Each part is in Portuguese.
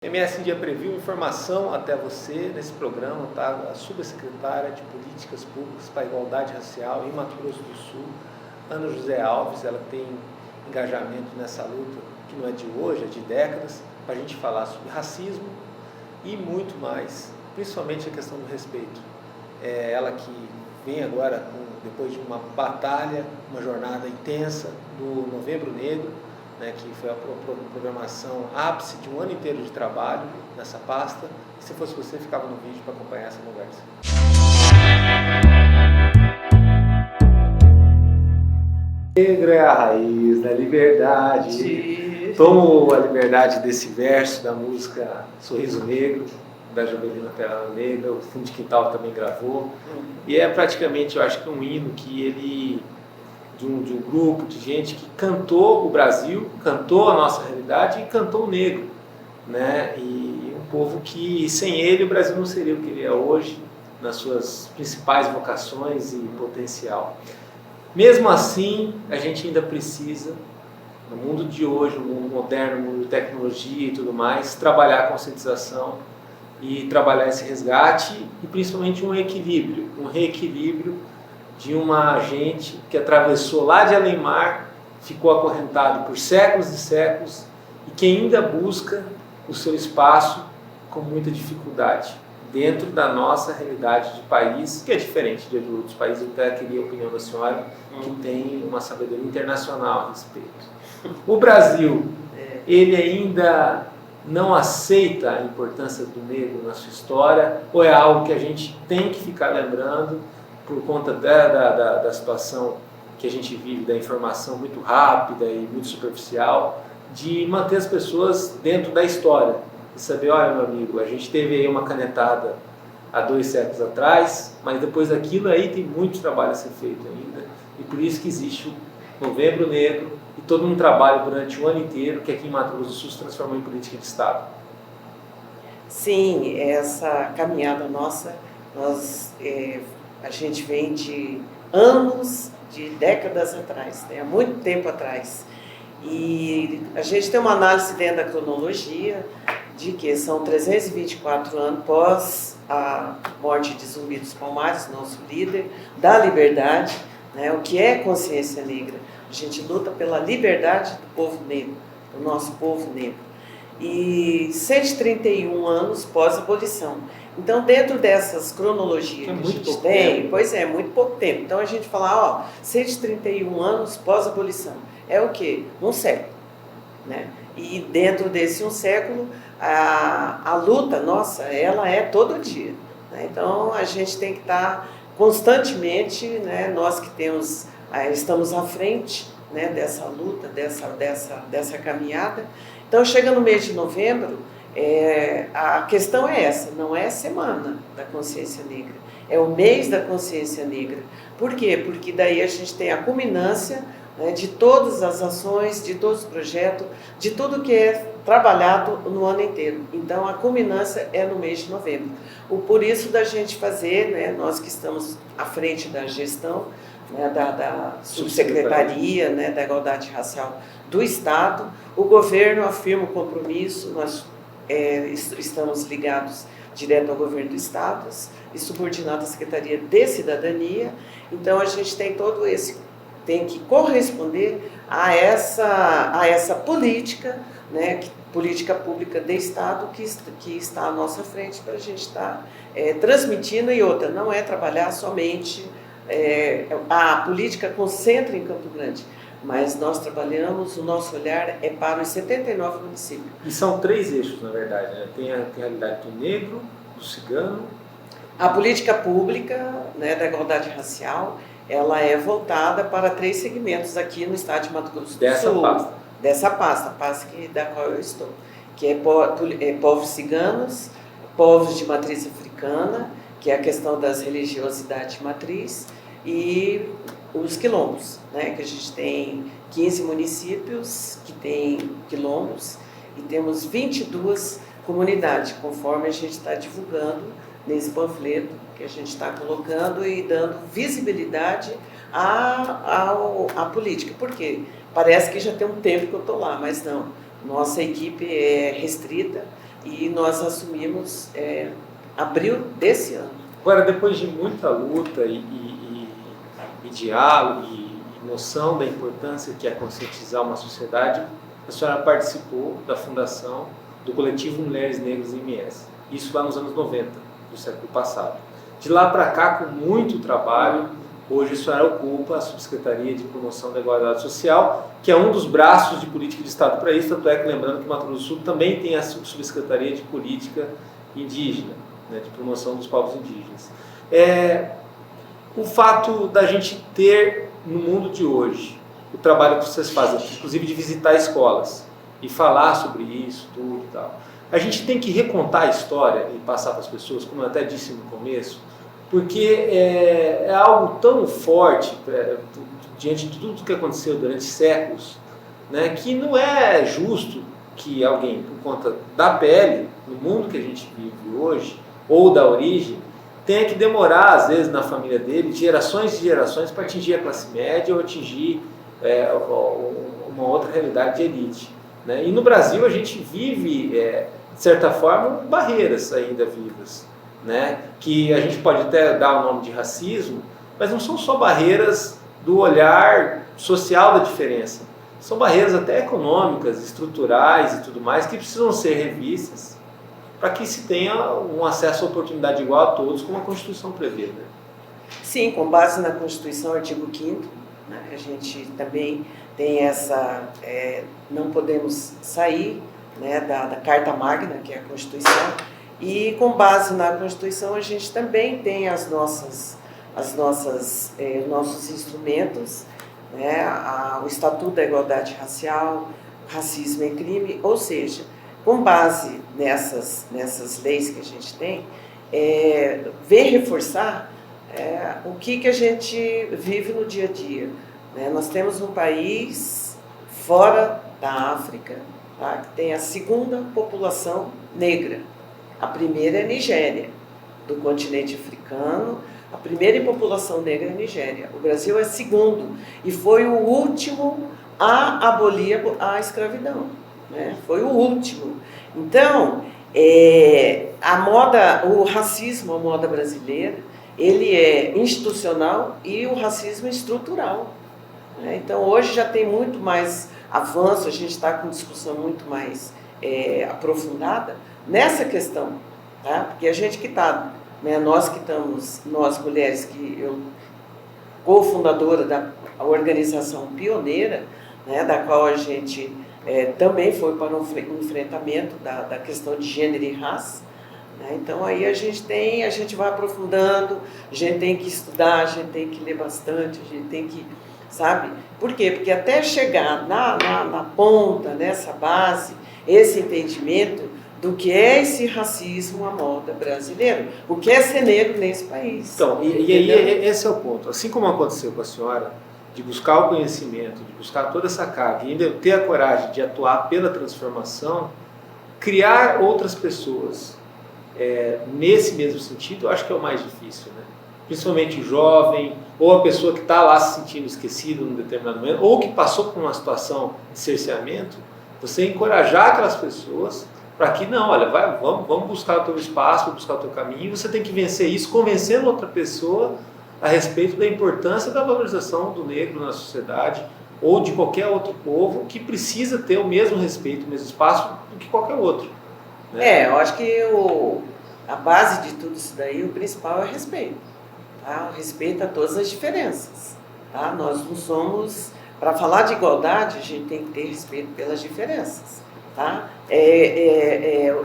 MS em Dia Preview, informação até você nesse programa, tá? A subsecretária de Políticas Públicas para a Igualdade Racial em Mato Grosso do Sul, Ana José Alves. Ela tem engajamento nessa luta que não é de hoje, é de décadas, para a gente falar sobre racismo e muito mais, principalmente a questão do respeito. É ela que vem agora, depois de uma batalha, uma jornada intensa do Novembro Negro, né, que foi a programação ápice de um ano inteiro de trabalho nessa pasta. E se fosse você, ficava no vídeo para acompanhar essa conversa. Negro é a raiz da liberdade. Tomo a liberdade desse verso da música Sorriso Negro, da Jovelina Perala Negra. O Fundo de Quintal também gravou. E é praticamente, eu acho que um hino que ele... De um grupo de gente que cantou o Brasil, cantou a nossa realidade e cantou o negro, né? E um povo que, sem ele, o Brasil não seria o que ele é hoje, nas suas principais vocações e potencial. Mesmo assim, a gente ainda precisa, no mundo de hoje, no mundo moderno, no mundo de tecnologia e tudo mais, trabalhar a conscientização e trabalhar esse resgate e, principalmente, um reequilíbrio de uma gente que atravessou lá de além-mar, ficou acorrentado por séculos e séculos e que ainda busca o seu espaço com muita dificuldade dentro da nossa realidade de país, que é diferente de outros países. Eu até queria a opinião da senhora, que tem uma sabedoria internacional a respeito. O Brasil, ele ainda não aceita a importância do negro na sua história, ou é algo que a gente tem que ficar lembrando por conta da situação que a gente vive, da informação muito rápida e muito superficial, de manter as pessoas dentro da história. E saber, olha, meu amigo, a gente teve aí uma canetada há 2 séculos atrás, mas depois daquilo aí tem muito trabalho a ser feito ainda. E por isso que existe o Novembro Negro e todo um trabalho durante o ano inteiro que aqui em Mato Grosso do Sul se transformou em política de Estado. Sim, essa caminhada nossa, a gente vem de anos, de décadas atrás, né? Há muito tempo atrás. E a gente tem uma análise dentro da cronologia de que são 324 anos após a morte de Zumbi dos Palmares, nosso líder, da liberdade, né? O que é consciência negra? A gente luta pela liberdade do povo negro, do nosso povo negro. E 131 anos pós-abolição. Então, dentro dessas cronologias que a gente tem, pois é, muito pouco tempo. Então, a gente fala, 131 anos pós-abolição. É o quê? Um século, né? E dentro desse um século, a luta nossa, ela é todo dia, né? Então, a gente tem que estar constantemente, né? Nós que estamos à frente, né? Dessa luta, dessa caminhada. Então, chega no mês de novembro, a questão é essa, não é a semana da consciência negra, é o mês da consciência negra. Por quê? Porque daí a gente tem a culminância, né, de todas as ações, de todos os projetos, de tudo que é trabalhado no ano inteiro. Então, a culminância é no mês de novembro. Por isso da gente fazer, né, nós que estamos à frente da gestão, né, da subsecretaria, né, da Igualdade Racial do Estado, o governo afirma o compromisso, nós estamos ligados direto ao governo do Estado e subordinados à Secretaria de Cidadania. Então, a gente tem tem que corresponder a essa política, né, política pública de Estado que está à nossa frente para a gente estar transmitindo. E outra, não é trabalhar somente, a política concentra em Campo Grande, mas nós trabalhamos, o nosso olhar é para os 79 municípios. E são 3 eixos, na verdade, né? Tem a realidade do negro, do cigano. A política pública, né, da igualdade racial, ela é voltada para 3 segmentos aqui no estado de Mato Grosso do Sul. Dessa pasta da qual eu estou, que é povos ciganos, povos de matriz africana, que é a questão das religiosidades de matriz, e os quilombos, né, que a gente tem 15 municípios que têm quilombos e temos 22 comunidades, conforme a gente está divulgando nesse panfleto que a gente está colocando e dando visibilidade à política. Por quê? Parece que já tem um tempo que eu estou lá, mas não. Nossa equipe é restrita, e nós assumimos abril desse ano. Agora, depois de muita luta e diálogo e noção da importância que é conscientizar uma sociedade, a senhora participou da fundação do coletivo Mulheres Negras em MS. Isso lá nos anos 90 do século passado. De lá para cá, com muito trabalho, hoje a senhora ocupa a Subsecretaria de Promoção da Igualdade Social, que é um dos braços de política de Estado para isso, tanto é que, lembrando que Mato Grosso do Sul também tem a Subsecretaria de Política Indígena, né, de promoção dos povos indígenas. O fato da gente ter, no mundo de hoje, o trabalho que vocês fazem, inclusive de visitar escolas e falar sobre isso, tudo e tal, a gente tem que recontar a história e passar para as pessoas, como eu até disse no começo, porque é algo tão forte diante de tudo que aconteceu durante séculos, né, que não é justo que alguém, por conta da pele, no mundo que a gente vive hoje, ou da origem, tenha que demorar, às vezes, na família dele, gerações e gerações para atingir a classe média ou atingir uma outra realidade de elite. Né? E no Brasil a gente vive, de certa forma, barreiras ainda vivas, né? Que a gente pode até dar o nome de racismo, mas não são só barreiras do olhar social da diferença. São barreiras até econômicas, estruturais e tudo mais, que precisam ser revistas para que se tenha um acesso à oportunidade igual a todos, como a Constituição prevê. Né? Sim, com base na Constituição, artigo 5º, né, a gente também tem essa... não podemos sair, né, da Carta Magna, que é a Constituição, e com base na Constituição a gente também tem nossos instrumentos, né, o Estatuto da Igualdade Racial, Racismo é Crime, ou seja, com base nessas leis que a gente tem, vem reforçar o que a gente vive no dia a dia. Né? Nós temos um país fora da África, tá? Que tem a segunda população negra. A primeira é a Nigéria, do continente africano. A primeira população negra é a Nigéria. O Brasil é segundo e foi o último a abolir a escravidão. Né? Foi o último. Então, o racismo, a moda brasileira, ele é institucional e o racismo é estrutural. Né? Então, hoje já tem muito mais avanço, a gente está com discussão muito mais aprofundada nessa questão. Tá? Porque a gente que está, né, nós mulheres, que eu cofundadora da organização pioneira, né, da qual a gente também foi para um enfrentamento da questão de gênero e raça. Né? Então aí a gente vai aprofundando, a gente tem que estudar, a gente tem que ler bastante, a gente tem que, sabe? Por quê? Porque até chegar na ponta, nessa base, esse entendimento do que é esse racismo à moda brasileiro, o que é ser negro nesse país. Então, e aí esse é o ponto. Assim como aconteceu com a senhora, de buscar o conhecimento, de buscar toda essa carga, e ainda ter a coragem de atuar pela transformação, criar outras pessoas nesse mesmo sentido, eu acho que é o mais difícil, né? Principalmente o jovem, ou a pessoa que está lá se sentindo esquecido num determinado momento, ou que passou por uma situação de cerceamento, você encorajar aquelas pessoas para que, não, olha, vamos buscar o teu espaço, vamos buscar o teu caminho, e você tem que vencer isso, convencendo outra pessoa a respeito da importância da valorização do negro na sociedade, ou de qualquer outro povo que precisa ter o mesmo respeito, o mesmo espaço do que qualquer outro. Né? Eu acho que a base de tudo isso daí, o principal é o respeito. Tá? O respeito a todas as diferenças. Tá? Nós não somos... Para falar de igualdade, a gente tem que ter respeito pelas diferenças. Tá?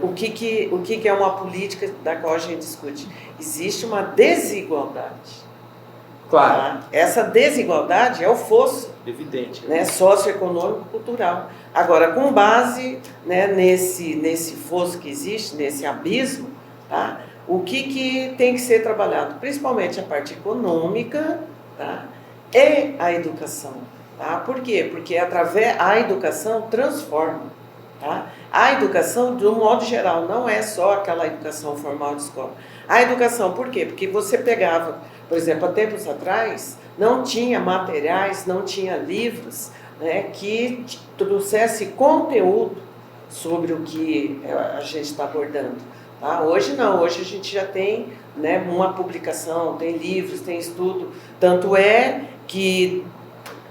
O que é uma política da qual a gente discute? Existe uma desigualdade. Claro. Tá? Essa desigualdade é o fosso, evidente, né, socioeconômico, cultural. Agora, com base, né, nesse fosso que existe, nesse abismo, tá? O que tem que ser trabalhado? Principalmente a parte econômica, tá? E a educação. Tá? Por quê? Porque a educação transforma. Tá? A educação, de um modo geral, não é só aquela educação formal de escola. A educação, por quê? Porque você pegava, por exemplo, há tempos atrás, não tinha materiais, não tinha livros, né, que trouxesse conteúdo sobre o que a gente está abordando. Tá? Hoje não, hoje a gente já tem, né, uma publicação, tem livros, tem estudo, tanto é que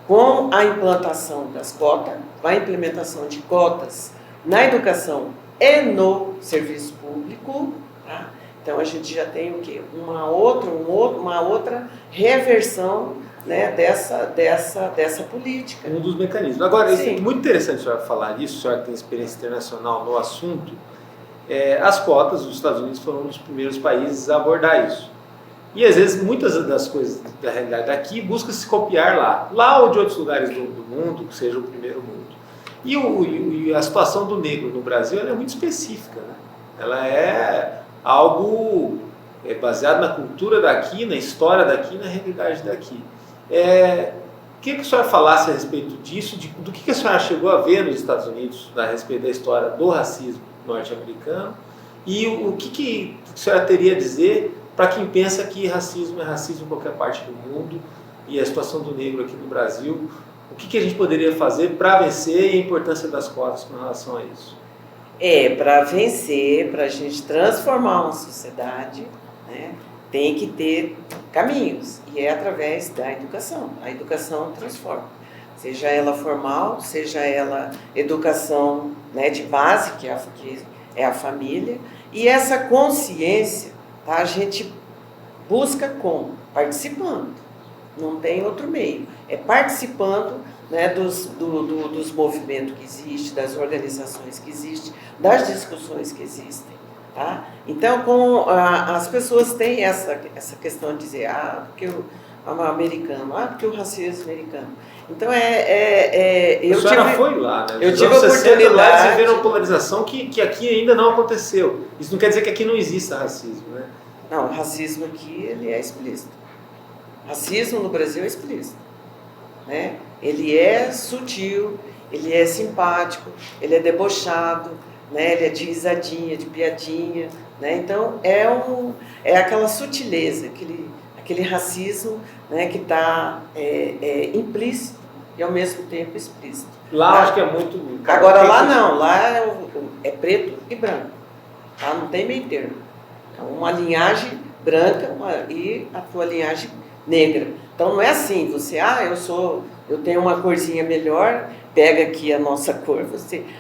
com a implantação das cotas, a implementação de cotas na educação e no serviço público, tá? Então a gente já tem o quê? Uma outra reversão, né, dessa política. Um dos mecanismos. Agora, Sim. é muito interessante a senhora falar isso, a senhora que tem experiência internacional no assunto. As cotas, os Estados Unidos foram um dos primeiros países a abordar isso. E às vezes muitas das coisas da realidade daqui busca se copiar lá ou de outros lugares do mundo, que seja o primeiro mundo. E a situação do negro no Brasil ela é muito específica, né? Ela é algo baseado na cultura daqui, na história daqui, na realidade daqui. Queria que a senhora falasse a respeito disso, do que a senhora chegou a ver nos Estados Unidos a respeito da história do racismo norte-americano e o que a senhora teria a dizer para quem pensa que racismo é racismo em qualquer parte do mundo e a situação do negro aqui no Brasil. O que a gente poderia fazer para vencer e a importância das cotas com relação a isso? Para vencer, para a gente transformar uma sociedade, né, tem que ter caminhos, e é através da educação. A educação transforma, seja ela formal, seja ela educação, né, de base, que é a família, e essa consciência, tá, a gente busca como? Participando, não tem outro meio, é participando, né, dos movimentos que existem, das organizações que existem, das discussões que existem. Tá? Então, as pessoas têm essa questão de dizer, porque o americano, porque o racismo americano. Então, a senhora foi lá, né? Eu tive a oportunidade. Lá de ver uma polarização que aqui ainda não aconteceu. Isso não quer dizer que aqui não exista racismo, né? Não, o racismo aqui, ele é explícito. Racismo no Brasil é explícito. Né? Ele é sutil, ele é simpático, ele é debochado, né? Ele é de risadinha, de piadinha, né? Então é aquela sutileza, aquele racismo, né, que está implícito e ao mesmo tempo explícito. Lá acho que é muito. Agora lá não, lá é preto e branco, tá? Não tem meio termo. É uma linhagem branca e a tua linhagem negra. Então não é assim, eu tenho uma corzinha melhor, pega aqui a nossa cor,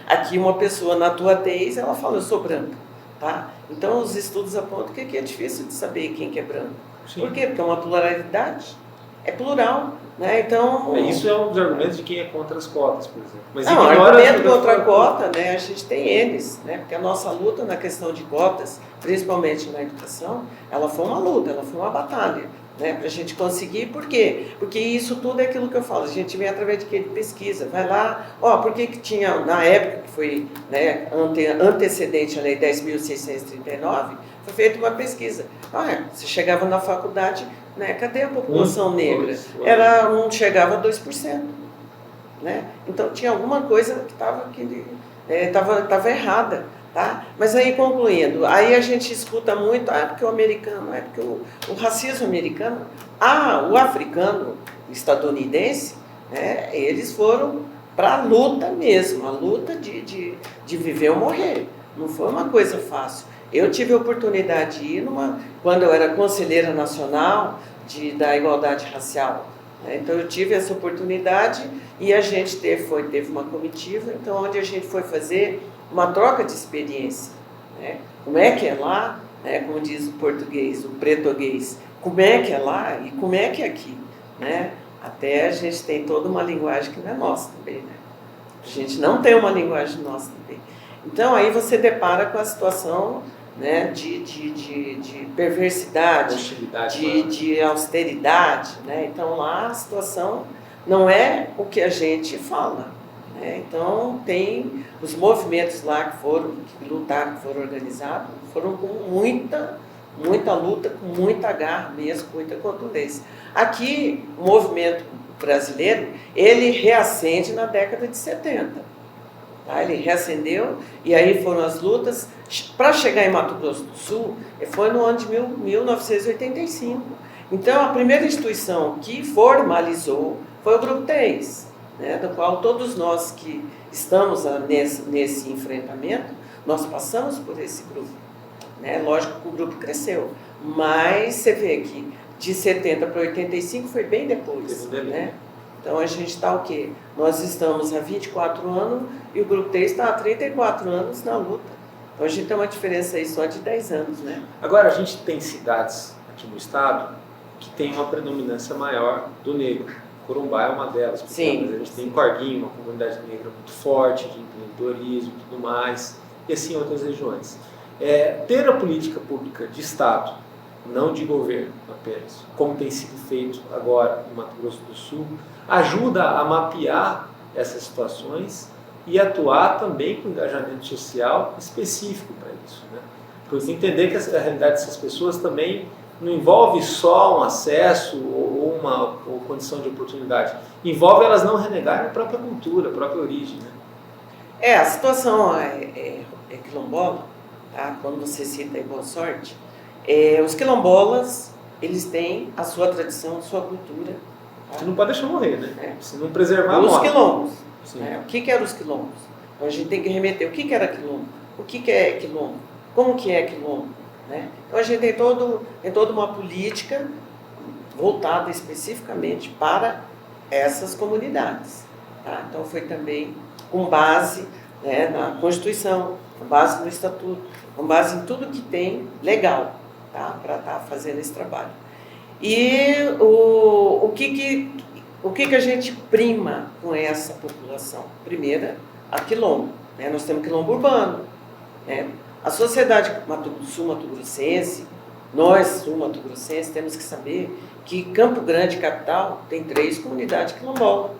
aqui uma pessoa na tua tez, ela fala, eu sou branca, tá? Então os estudos apontam que é difícil de saber quem que é branco. Sim. Por quê? Porque é uma pluralidade, é plural, né? Então... Isso é um dos argumentos de quem é contra as cotas, por exemplo. Mas não, argumento contra a cota, né, a gente tem eles, né? Porque a nossa luta na questão de cotas, principalmente na educação, ela foi uma luta, ela foi uma batalha. Né, para a gente conseguir, por quê? Porque isso tudo é aquilo que eu falo, a gente vem através de pesquisa, vai lá, por que tinha, na época que foi, né, antecedente à lei 10.639, foi feita uma pesquisa. Você chegava na faculdade, né, cadê a população negra? Não chegava a 2%. Né? Então tinha alguma coisa que estava errada. Tá? Mas aí, concluindo, aí a gente escuta muito, porque o americano, porque o racismo americano, o africano, o estadunidense, né, eles foram para a luta mesmo, a luta de viver ou morrer. Não foi uma coisa fácil. Eu tive a oportunidade de ir quando eu era conselheira nacional da igualdade racial. Né? Então eu tive essa oportunidade e a gente teve uma comitiva, então onde a gente foi fazer uma troca de experiência, né? Como é que é lá, né? Como diz o português, o português, como é que é lá e como é que é aqui, né? Até a gente tem toda uma linguagem que não é nossa também, né? A gente não tem uma linguagem nossa também. Então aí você depara com a situação, né, de perversidade, de austeridade, né? Então lá a situação não é o que a gente fala. Então, tem os movimentos lá que lutaram, que foram organizados, foram com muita luta, com muita garra mesmo, com muita contundência. Aqui, o movimento brasileiro, ele reacende na década de 70. Tá? Ele reacendeu, e aí foram as lutas. Para chegar em Mato Grosso do Sul, foi no ano de 1985. Então, a primeira instituição que formalizou foi o Grupo 3. Né, do qual todos nós que estamos nesse enfrentamento, nós passamos por esse grupo, né? Lógico que o grupo cresceu, mas você vê que de 70 para 85 foi bem depois, né? Então a gente está o quê? Nós estamos há 24 anos e o grupo T está há 34 anos na luta. Então a gente tem uma diferença aí só de 10 anos, né? Agora, a gente tem cidades aqui no estado que tem uma predominância maior do negro. Corumbá é uma delas, porque Sim. a gente tem em Corguinho uma comunidade negra muito forte, de empreendedorismo e tudo mais, e assim outras regiões. Ter a política pública de estado, não de governo apenas, como tem sido feito agora no Mato Grosso do Sul, ajuda a mapear essas situações e atuar também com engajamento social específico para isso, né? Porque entender que a realidade dessas pessoas também não envolve só um acesso ou uma condição de oportunidade, envolve elas não renegarem a própria cultura, a própria origem, né? A situação é quilombola, tá? Quando você cita aí Boa Sorte, os quilombolas, eles têm a sua tradição, a sua cultura. Tá? Você não pode deixar morrer, né? Se não preservar, os morre. quilombos. Né? O que eram os quilombos? Então a gente tem que remeter o que era quilombo, o que é quilombo, como que é quilombo. Né? Então a gente tem toda uma política voltada especificamente para essas comunidades. Tá? Então foi também com base, né, na Constituição, com base no Estatuto, com base em tudo que tem legal, tá? Para estar fazendo esse trabalho. E o que a gente prima com essa população? Primeiro, a quilombo. Né? Nós temos quilombo urbano. Né? A sociedade sul-mato-grossense, nós sul-mato-grossenses, temos que saber que Campo Grande, capital, tem 3 comunidades quilombolas.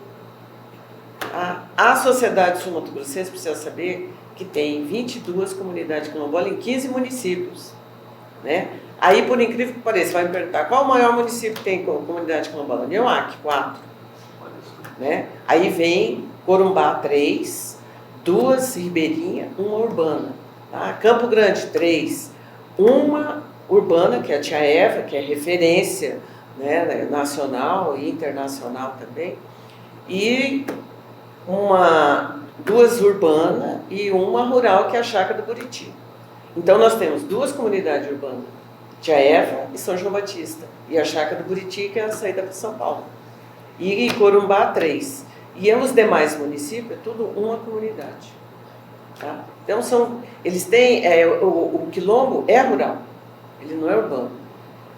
A sociedade sul-mato-grossense precisa saber que tem 22 comunidades quilombolas em 15 municípios. Né? Aí, por incrível que pareça, vai me perguntar qual o maior município que tem comunidade quilombola? Neuac, 4. Né? Aí vem Corumbá, 3, 2 ribeirinhas, 1 urbana. Tá? Campo Grande, 3, 1 urbana, que é a Tia Eva, que é referência, né, nacional e internacional também, e 2 urbanas e 1 rural, que é a Chácara do Buriti. Então nós temos 2 comunidades urbanas, Tia Eva e São João Batista, e a Chácara do Buriti, que é a saída para São Paulo. E Corumbá, 3. E os demais municípios, é tudo uma comunidade. Tá? Então eles têm, o quilombo é rural, ele não é urbano.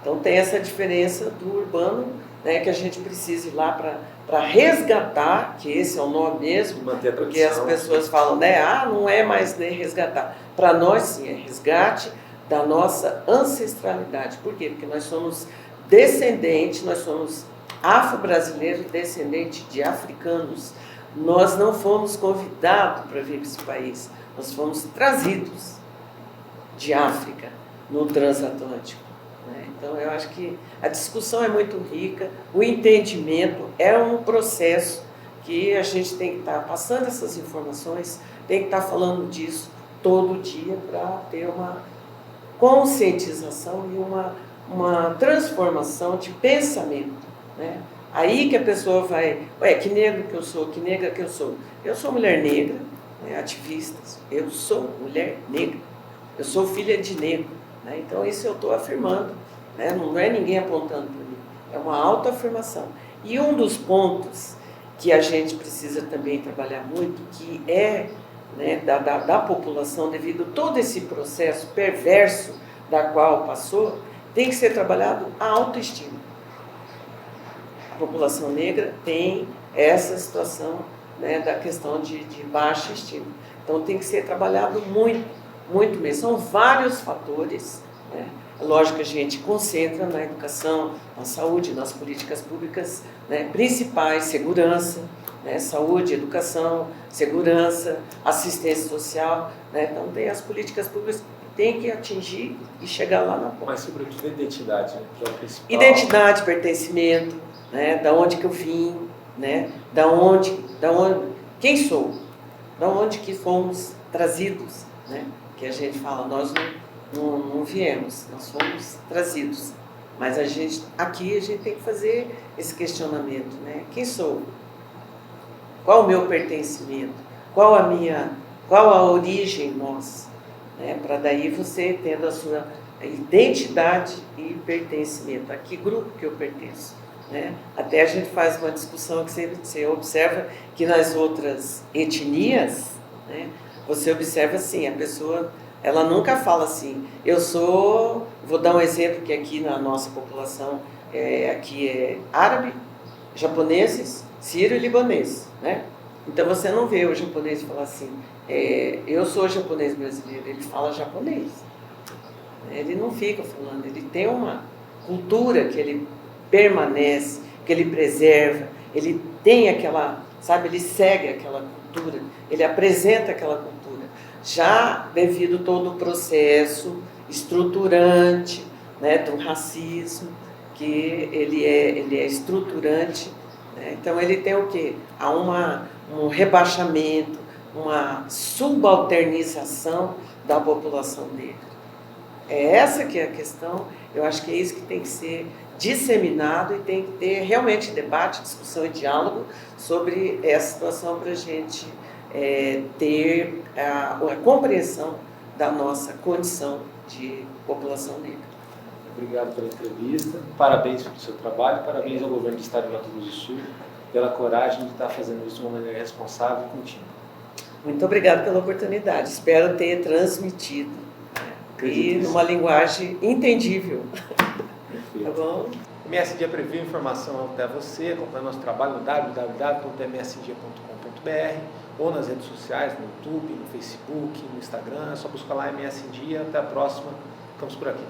Então tem essa diferença do urbano, né, que a gente precisa ir lá para resgatar, que esse é o nome mesmo, porque as pessoas falam, né, não é mais nem resgatar. Para nós sim, é resgate da nossa ancestralidade. Por quê? Porque nós somos descendentes, nós somos afro-brasileiros, descendentes de africanos. Nós não fomos convidados para vir para esse país, nós fomos trazidos de África no transatlântico. Né? Então eu acho que a discussão é muito rica, o entendimento é um processo que a gente tem que estar passando essas informações, tem que estar falando disso todo dia para ter uma conscientização e uma transformação de pensamento. Né? Aí que a pessoa vai, que negro que eu sou, que negra que eu sou. Eu sou mulher negra, né, ativista, eu sou mulher negra, eu sou filha de negro. Né? Então isso eu estou afirmando, né? Não é ninguém apontando para mim, é uma autoafirmação. E um dos pontos que a gente precisa também trabalhar muito, que é, né, da população, devido a todo esse processo perverso da qual passou, tem que ser trabalhado a autoestima. A população negra tem essa situação, né, da questão de baixa estima. Então tem que ser trabalhado muito, muito mesmo. São vários fatores, né? Lógico que a gente concentra na educação, na saúde, nas políticas públicas, né, principais, segurança, né, saúde, educação, segurança, assistência social. Né? Então tem as políticas públicas que tem que atingir e chegar lá na ponta. Mas sobretudo a identidade, né, que é o principal. Identidade, pertencimento, né, da onde que eu vim, né, quem sou, da onde que fomos trazidos, né, que a gente fala, nós não viemos, nós fomos trazidos, mas aqui a gente tem que fazer esse questionamento, né, quem sou, qual o meu pertencimento, qual a origem nossa, né? Para daí você tendo a sua identidade e pertencimento. A que grupo que eu pertenço? Né? Até a gente faz uma discussão que você observa que nas outras etnias, né, você observa assim, a pessoa, ela nunca fala assim, vou dar um exemplo que aqui na nossa população, aqui é árabe, japoneses, sírio e libanês, né? Então você não vê o japonês falar assim, eu sou japonês brasileiro, ele fala japonês. Ele não fica falando, ele tem uma cultura que ele permanece, que ele preserva, ele tem aquela, sabe, ele segue aquela cultura, ele apresenta aquela cultura. Já devido todo o processo estruturante, né, do racismo, que ele é estruturante, né? Então ele tem o quê? Há um rebaixamento, uma subalternização da população negra. É essa que é a questão, eu acho que é isso que tem que ser disseminado e tem que ter realmente debate, discussão e diálogo sobre essa situação para a gente ter a compreensão da nossa condição de população negra. Obrigado pela entrevista, parabéns pelo seu trabalho, parabéns ao governo do Estado de Mato Grosso do Sul pela coragem de estar fazendo isso de uma maneira responsável e contínua. Muito obrigado pela oportunidade, espero ter transmitido e numa linguagem entendível. Perfeito. Tá bom? MSD Preview, informação até você, acompanha nosso trabalho no www.msdia.com.br ou nas redes sociais, no YouTube, no Facebook, no Instagram, é só buscar lá MSD. Até a próxima, ficamos por aqui.